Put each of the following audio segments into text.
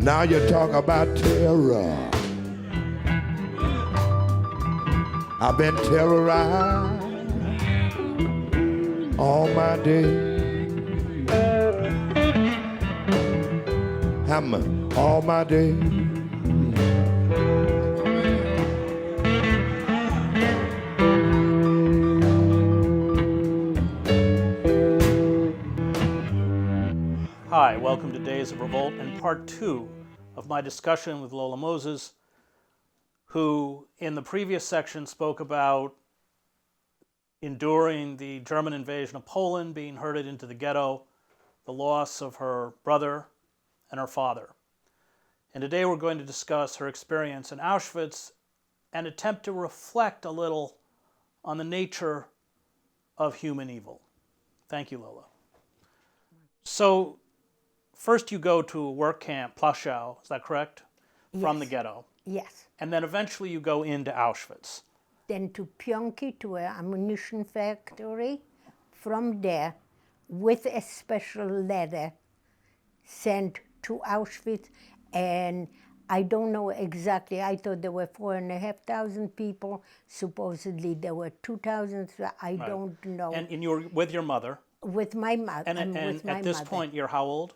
Now you talk about terror. I've been terrorized all my day. All my day. Hi, welcome to Days of Revolt and part 2 of my discussion with Lola Mozes, who in the previous section spoke about enduring the German invasion of Poland, being herded into the ghetto, the loss of her brother and her father. And today we're going to discuss her experience in Auschwitz and attempt to reflect a little on the nature of human evil. Thank you, Lola. So, first you go to a work camp, Plaszow, is that correct? Yes. From the ghetto. Yes. And then eventually you go into Auschwitz. Then to Pionki, to an ammunition factory. From there, with a special letter sent to Auschwitz. And I don't know exactly. I thought there were 4,500 people. Supposedly there were 2,000. So I Right. don't know. And you were with your mother. With my mother. And at this point, you're how old?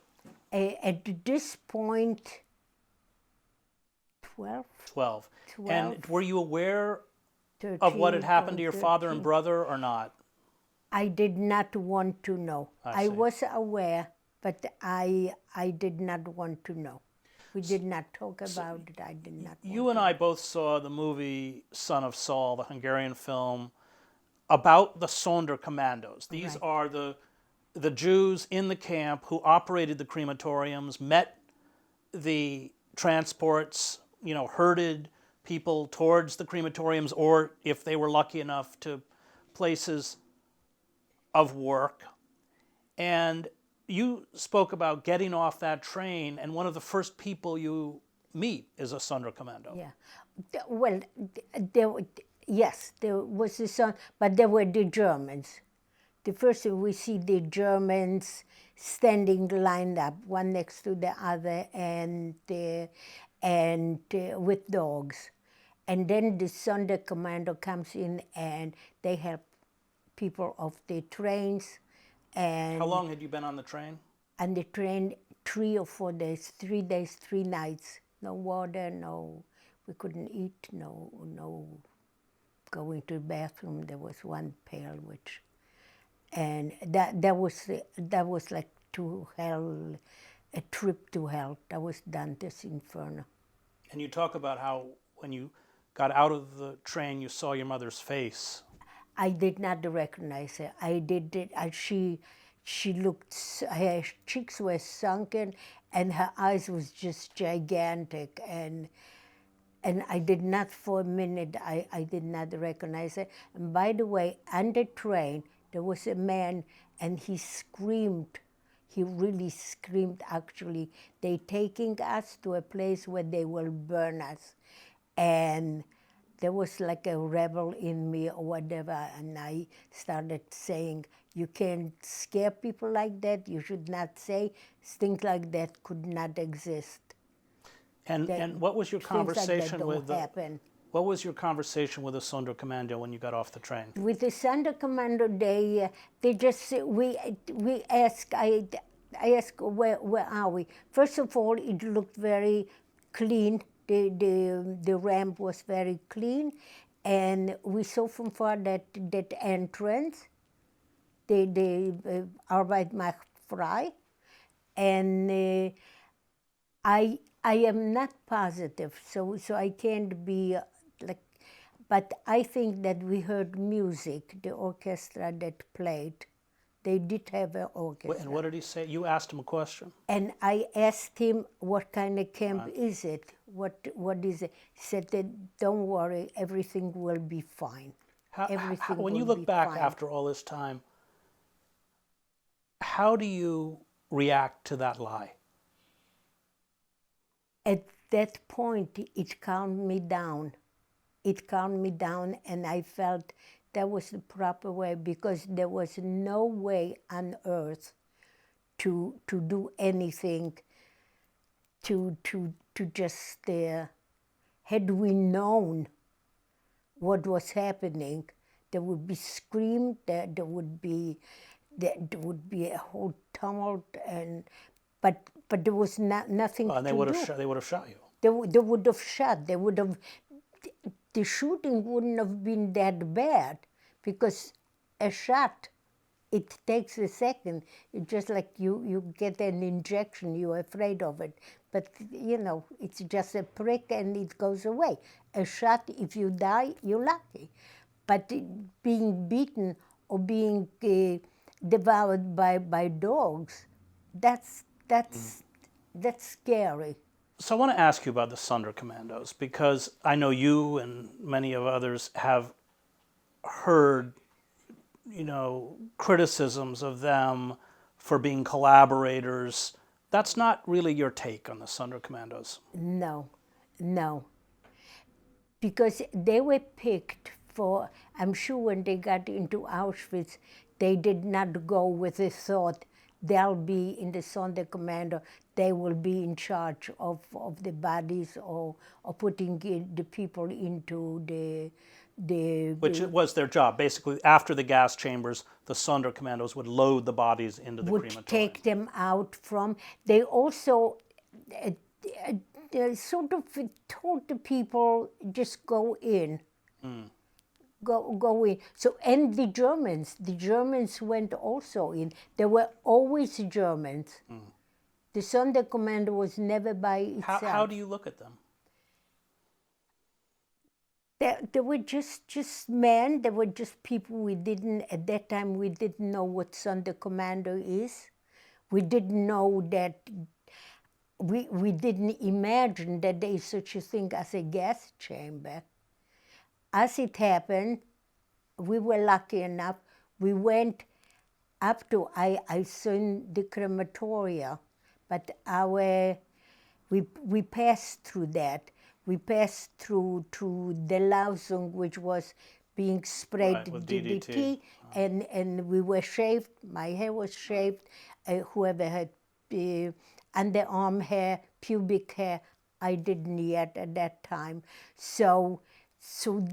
At this point, 12. 12. 12. And were you aware 13, of what had happened to your 13. father and brother or not? I did not want to know. I I see. was aware, but I did not want to know. We did not talk about it. I did not. You and I both saw the movie Son of Saul, the Hungarian film, about the Sonderkommandos. These Right. are the Jews in the camp who operated the crematoriums, met the transports, herded people towards the crematoriums, or if they were lucky enough, to places of work. And you spoke about getting off that train, and one of the first people you meet is a Sonderkommando. Yeah. Well, yes, there was the son, but there were the Germans. The first thing we see the Germans standing lined up, one next to the other, and with dogs. And then the Sonderkommando comes in and they help people off the trains. And How long had you been on the train? on the train 3 or 4 days, 3 days, 3 nights. No water, no, we couldn't eat, no going to the bathroom. There was one pail, and that was like to hell, a trip to hell. That was Dante's Inferno. And you talk about how when you got out of the train, you saw your mother's face. I did not recognize her. She looked, her cheeks were sunken and her eyes was just gigantic. And I did not, for a minute, I did not recognize her. And by the way, on the train, there was a man and he screamed. He really screamed, actually. They taking us to a place where they will burn us. And there was like a rebel in me or whatever, and I started saying, you can't scare people like that, you should not say, things like that could not exist. And what was your conversation with What was your conversation with the Sonderkommando when you got off the train? With the Sonderkommando, they just, we ask, I ask, where are we? First of all, it looked very clean. The ramp was very clean, and we saw from far that entrance, the Arbeit macht frei, and I am not positive, so I can't be like, but I think that we heard music, the orchestra that played. They did have an orchestra. And what did he say? You asked him a question. And I asked him, what kind of camp is it? What is it? He said, don't worry, everything will be fine. When you look back after all this time, how do you react to that lie? At that point, it calmed me down. It calmed me down, and I felt that was the proper way, because there was no way on earth to do anything to just had we known what was happening, there would be scream, there would be a whole tumult, but there was nothing And to they would do. have they would have shot you. They would have shot. They would have. The shooting wouldn't have been that bad, because a shot, it takes a second. It's just like you get an injection, you're afraid of it. But, it's just a prick and it goes away. A shot, if you die, you're lucky. But being beaten or being devoured by dogs, that's scary. So I want to ask you about the Sonderkommandos, because I know you and many of others have heard, criticisms of them for being collaborators. That's not really your take on the Sonderkommandos. No. Because they were picked for, I'm sure when they got into Auschwitz, they did not go with the thought they'll be in the Sonderkommando, they will be in charge of the bodies or putting the people into Which was their job. Basically, after the gas chambers, the Sonderkommandos would load the bodies into the crematorium. Would take them out from. They also sort of told the people, just go in. Go in. So, and the Germans went also in. There were always Germans. The Sonderkommando was never by itself. How do you look at them? They were just men. They were just people at that time, we didn't know what Sonderkommando is. We didn't know that, we didn't imagine that there is such a thing as a gas chamber. As it happened, we were lucky enough, we went up to, I saw the crematoria, but we passed through that. We passed through to the Lausung, which was being sprayed with DDT, and we were shaved, my hair was shaved, whoever had underarm hair, pubic hair, I didn't yet at that time. So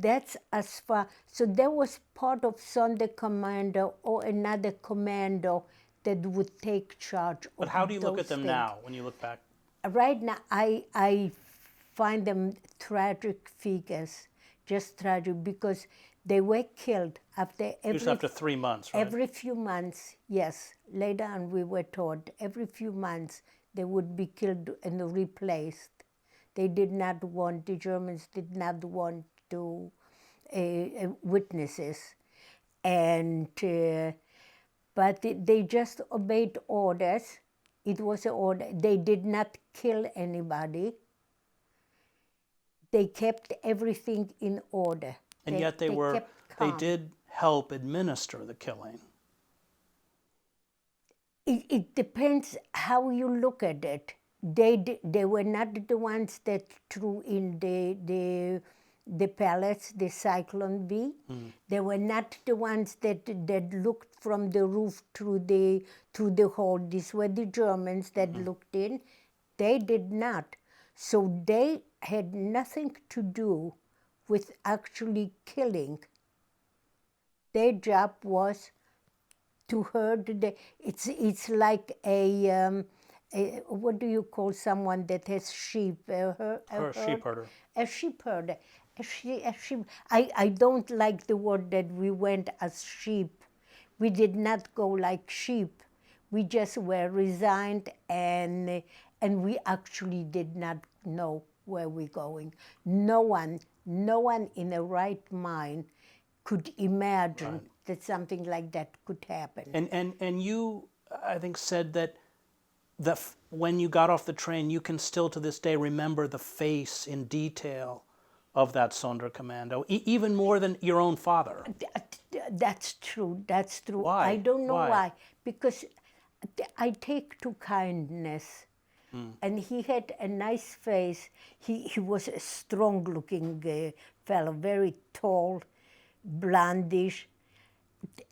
that's as far. So there was part of Sonderkommando or another commando that would take charge of. But how do you look at them things. now, when you look back? Right now, I find them tragic figures, just tragic, because they were killed after Usually after 3 months, right? Every few months, yes. Later on, we were taught every few months they would be killed and replaced. They did not want, the Germans did not want to witnesses, and but they just obeyed orders. It was an order. They did not kill anybody. They kept everything in order. And yet they did help administer the killing. It depends how you look at it. They were not the ones that threw in the pellets, the Cyclone B. They were not the ones that looked from the roof through the hole. These were the Germans that looked in. They did not. So they had nothing to do with actually killing. Their job was to herd it's like a what do you call someone that has sheep? Or a sheep herder. A sheep herder. A sheep. I don't like the word that we went as sheep. We did not go like sheep. We just were resigned, and we actually did not know where we're going. No one in a right mind could imagine that something like that could happen. And you, I think, said that when you got off the train, you can still to this day remember the face in detail of that Sonderkommando, even more than your own father. That's true. That's true. Why? I don't know Why? why. Because I take to kindness. And he had a nice face. He was a strong-looking fellow, very tall, blondish.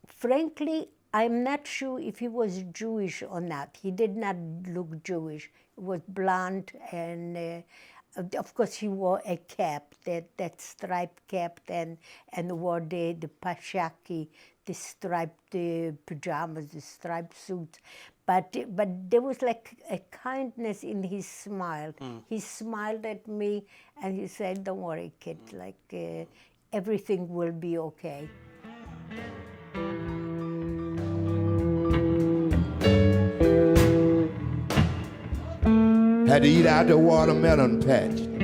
Frankly, I'm not sure if he was Jewish or not. He did not look Jewish. was blonde, and of course he wore a cap, that striped cap, and wore the pashaki, the striped pajamas, the striped suits. But there was like a kindness in his smile. He smiled at me and he said, "Don't worry, kid, like everything will be okay." Had to eat out the watermelon patch.